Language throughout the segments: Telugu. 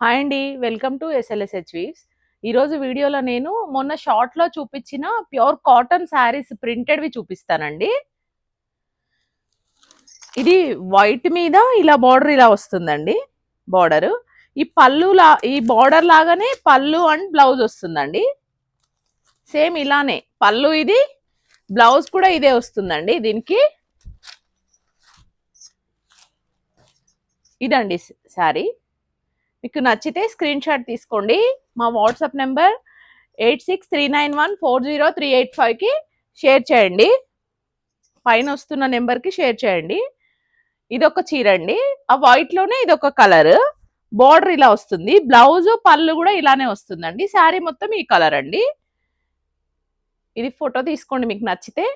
హాయ్ అండి. Welcome to SLSH weaves. ఈరోజు వీడియోలో నేను మొన్న షార్ట్‌లో చూపించిన ప్యూర్ కాటన్ శారీస్ ప్రింటెడ్‌వి చూపిస్తానండి. ఇది వైట్ మీద ఇలా బార్డర్ ఇలా వస్తుందండి. బార్డరు. ఈ బార్డర్ లాగానే పళ్ళు అండ్ బ్లౌజ్ వస్తుందండి. సేమ్ ఇలానే పళ్ళు ఇది, బ్లౌజ్ కూడా ఇదే వస్తుందండి దీనికి. ఇదండి శారీ. మీకు నచ్చితే స్క్రీన్ షాట్ తీసుకోండి. మా వాట్సాప్ నెంబర్ 8639140385కి షేర్ చేయండి. పైన వస్తున్న నెంబర్కి షేర్ చేయండి. ఇదొక చీర అండి. ఆ వైట్లోనే ఇదొక కలర్. బార్డర్ ఇలా వస్తుంది. బ్లౌజ్ పళ్ళు కూడా ఇలానే వస్తుందండి. శారీ మొత్తం ఈ కలర్ అండి. ఇది ఫోటో తీసుకోండి మీకు నచ్చితే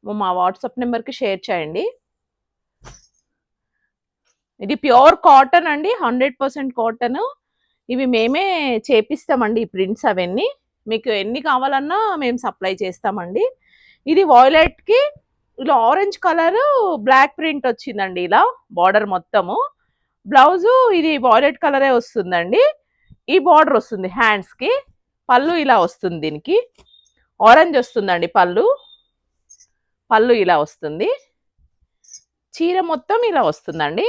మా వాట్సాప్ నెంబర్కి షేర్ చేయండి. ఇది ప్యూర్ కాటన్ అండి. 100% కాటన్. ఇవి మేమే చేపిస్తామండి ఈ ప్రింట్స్ అవన్నీ. మీకు ఎన్ని కావాలన్నా మేము సప్లై చేస్తామండి. ఇది వాయిలెట్కి ఇలా ఆరెంజ్ కలర్ బ్లాక్ ప్రింట్ వచ్చిందండి. ఇలా బార్డర్ మొత్తము. బ్లౌజు ఇది వాయిలెట్ కలరే వస్తుందండి. ఈ బార్డర్ వస్తుంది హ్యాండ్స్కి. పళ్ళు ఇలా వస్తుంది. దీనికి ఆరెంజ్ వస్తుందండి పళ్ళు. పళ్ళు ఇలా వస్తుంది. చీర మొత్తం ఇలా వస్తుందండి.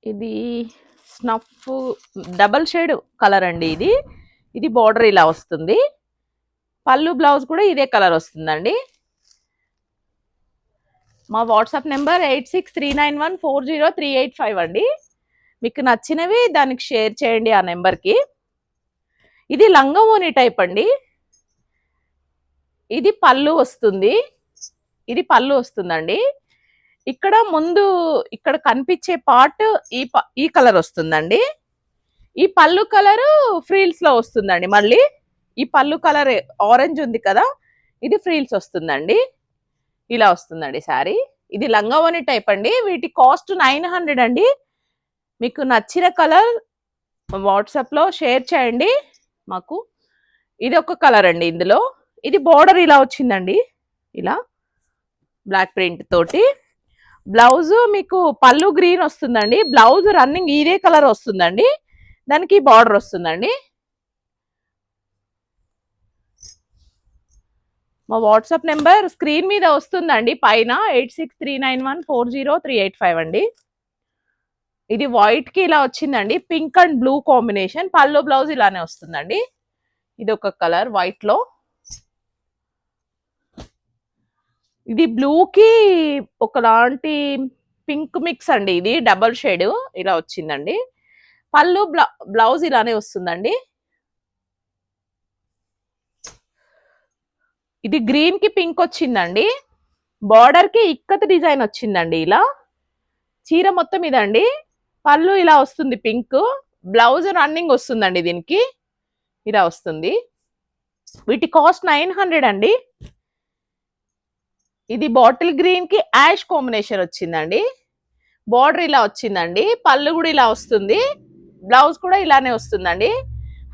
ఇది స్నఫ్ డబల్ షేడ్ కలర్ అండి. ఇది బార్డర్ ఇలా వస్తుంది. పళ్ళు బ్లౌజ్ కూడా ఇదే కలర్ వస్తుందండి. మా వాట్సాప్ నెంబర్ 8639140385 అండి. మీకు నచ్చినవి దానికి షేర్ చేయండి ఆ నెంబర్కి. ఇది లంగవోని టైప్ అండి. ఇది పళ్ళు వస్తుంది. ఇది పళ్ళు వస్తుందండి. ఇక్కడ ముందు ఇక్కడ కనిపించే పార్ట్ ఈ కలర్ వస్తుందండి. ఈ పళ్ళు కలరు ఫ్రీల్స్ లో వస్తుందండి. మళ్ళీ ఈ పళ్ళు కలర్ ఆరెంజ్ ఉంది కదా, ఇది ఫ్రీల్స్ వస్తుందండి. ఇలా వస్తుందండి శారీ. ఇది లంగావోని టైప్ అండి. వీటి కాస్ట్ 900 అండి. మీకు నచ్చిన కలర్ వాట్సాప్లో షేర్ చేయండి మాకు. ఇది ఒక కలర్ అండి. ఇందులో ఇది బార్డర్ ఇలా వచ్చిందండి. ఇలా బ్లాక్ ప్రింట్ తోటి. బ్లౌజ్ మీకు పళ్ళు గ్రీన్ వస్తుందండి. బ్లౌజ్ రన్నింగ్ ఇదే కలర్ వస్తుందండి. దానికి బార్డర్ వస్తుందండి. మా వాట్సాప్ నెంబర్ స్క్రీన్ మీద వస్తుందండి పైన 8639140385 అండి. ఇది వైట్ కి ఇలా వచ్చిందండి. Pink and blue combination. పళ్ళు బ్లౌజ్ ఇలానే వస్తుందండి. ఇది ఒక కలర్ వైట్ లో. ఇది బ్లూకి ఒకలాంటి పింక్ మిక్స్ అండి. ఇది డబల్ షేడ్ ఇలా వచ్చిందండి. పళ్ళు బ్లౌజ్ ఇలానే వస్తుందండి. ఇది గ్రీన్ కి పింక్ వచ్చిందండి. బార్డర్ కి ఇక్కత్ డిజైన్ వచ్చిందండి. ఇలా చీర మొత్తం ఇదండి. పళ్ళు ఇలా వస్తుంది పింక్. బ్లౌజ్ రన్నింగ్ వస్తుందండి. దీనికి ఇలా వస్తుంది. వీటి కాస్ట్ 900 అండి. ఇది బాటిల్ గ్రీన్ కి యాష్ కాంబినేషన్ వచ్చిందండి. బార్డర్ ఇలా వచ్చిందండి. పళ్ళు కూడా ఇలా వస్తుంది. బ్లౌజ్ కూడా ఇలానే వస్తుందండి.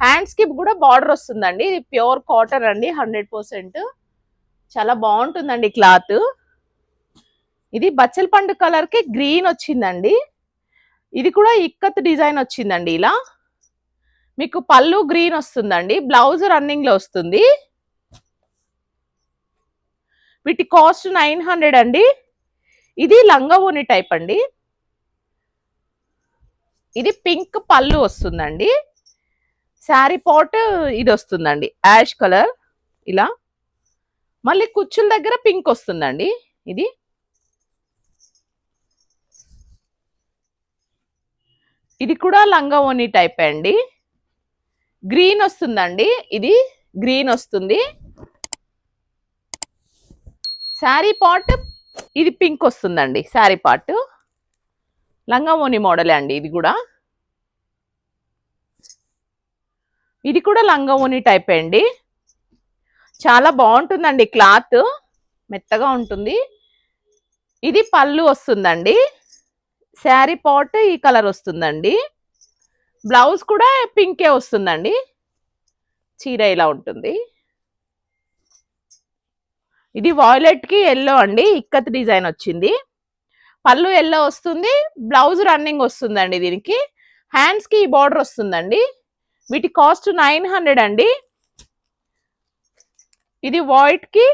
హ్యాండ్స్ కి కూడా బార్డర్ వస్తుందండి. ఇది ప్యూర్ కాటన్ అండి. 100%. చాలా బాగుంటుందండి క్లాత్. ఇది బచ్చల పండు కలర్ కి గ్రీన్ వచ్చిందండి. ఇది కూడా ఇక్కత్ డిజైన్ వచ్చిందండి. ఇలా మీకు పళ్ళు గ్రీన్ వస్తుందండి. బ్లౌజ్ రన్నింగ్ లో వస్తుంది. వీటి కాస్ట్ 900 అండి. ఇది లంగావోని టైప్ అండి. ఇది పింక్ పళ్ళు వస్తుందండి. శారీ పాట్ ఇది వస్తుందండి యాష్ కలర్. ఇలా మళ్ళీ కుచ్చుల దగ్గర పింక్ వస్తుందండి. ఇది కూడా లంగావోని టైప్ అండి. గ్రీన్ వస్తుందండి. ఇది గ్రీన్ వస్తుంది. శారీ పార్ట్ ఇది పింక్ వస్తుందండి. శారీ పార్ట్ లంగావోని మోడలే అండి. ఇది కూడా లంగావోని టైప్ అండి. చాలా బాగుంటుందండి క్లాత్. మెత్తగా ఉంటుంది. ఇది పళ్ళు వస్తుందండి. శారీ పార్ట్ ఈ కలర్ వస్తుందండి. బ్లౌజ్ కూడా పింకే వస్తుందండి. చీర ఇలా ఉంటుంది. ఇది వాయిలెట్ కి ఎల్లో అండి. ఇక్కత్ డిజైన్ వచ్చింది. పళ్ళు ఎల్లో వస్తుంది, బ్లౌజ్ రన్నింగ్ వస్తుందండి. దీనికి హ్యాండ్స్ కి ఈ బార్డర్ వస్తుందండి. వీటి కాస్ట్ 900 అండి. ఇది వైట్ కి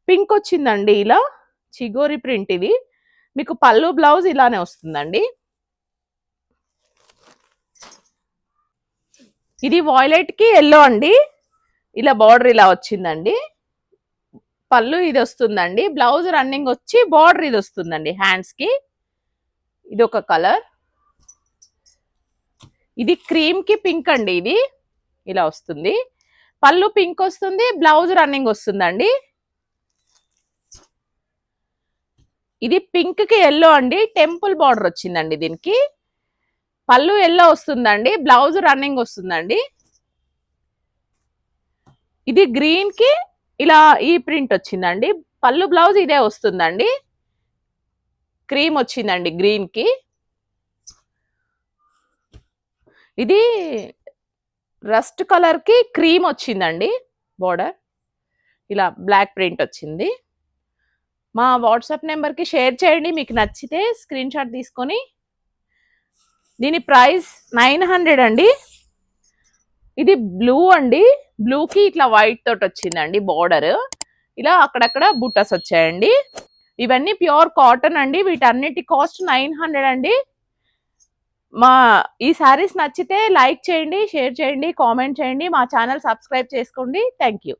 పింక్ వచ్చిందండి, ఇలా చిగోరి ప్రింట్. ఇది మీకు పళ్ళు బ్లౌజ్ ఇలానే వస్తుందండి. ఇది వాయిలెట్ కి ఎల్లో అండి, ఇలా బార్డర్ ఇలా వచ్చిందండి. పళ్ళు ఇది వస్తుందండి, బ్లౌజ్ రన్నింగ్ వచ్చి బార్డర్ ఇది వస్తుందండి హ్యాండ్స్ కి. ఇది ఒక కలర్. ఇది క్రీమ్ కి పింక్ అండి, ఇది ఇలా వస్తుంది. పళ్ళు పింక్ వస్తుంది, బ్లౌజ్ రన్నింగ్ వస్తుందండి. ఇది పింక్ కి ఎల్లో అండి, టెంపుల్ బార్డర్ వచ్చిందండి దీనికి. పళ్ళు ఎల్లో వస్తుందండి, బ్లౌజ్ రన్నింగ్ వస్తుందండి. ఇది గ్రీన్ కి ఇలా ఈ ప్రింట్ వచ్చిందండి, పళ్ళు బ్లౌజ్ ఇదే వస్తుందండి. క్రీమ్ వచ్చిందండి గ్రీన్ కి. ఇది రస్ట్ కలర్ కి క్రీమ్ వచ్చిందండి బోర్డర్, ఇలా బ్లాక్ ప్రింట్ వచ్చింది. మా వాట్సాప్ నెంబర్కి షేర్ చేయండి, మీకు నచ్చితే స్క్రీన్ షాట్ తీసుకొని. దీని ప్రైస్ 900 అండి. ఇది బ్లూ అండి, బ్లూకి ఇట్లా వైట్ తోటి వచ్చిందండి బార్డర్, ఇలా అక్కడక్కడ బుట్టస్ వచ్చాయండి. ఇవన్నీ ప్యూర్ కాటన్ అండి. వీటన్నిటి కాస్ట్ 900 అండి. మా ఈ శారీస్ నచ్చితే లైక్ చేయండి, షేర్ చేయండి, కామెంట్ చేయండి, మా ఛానల్ సబ్స్క్రైబ్ చేసుకోండి. Thank you.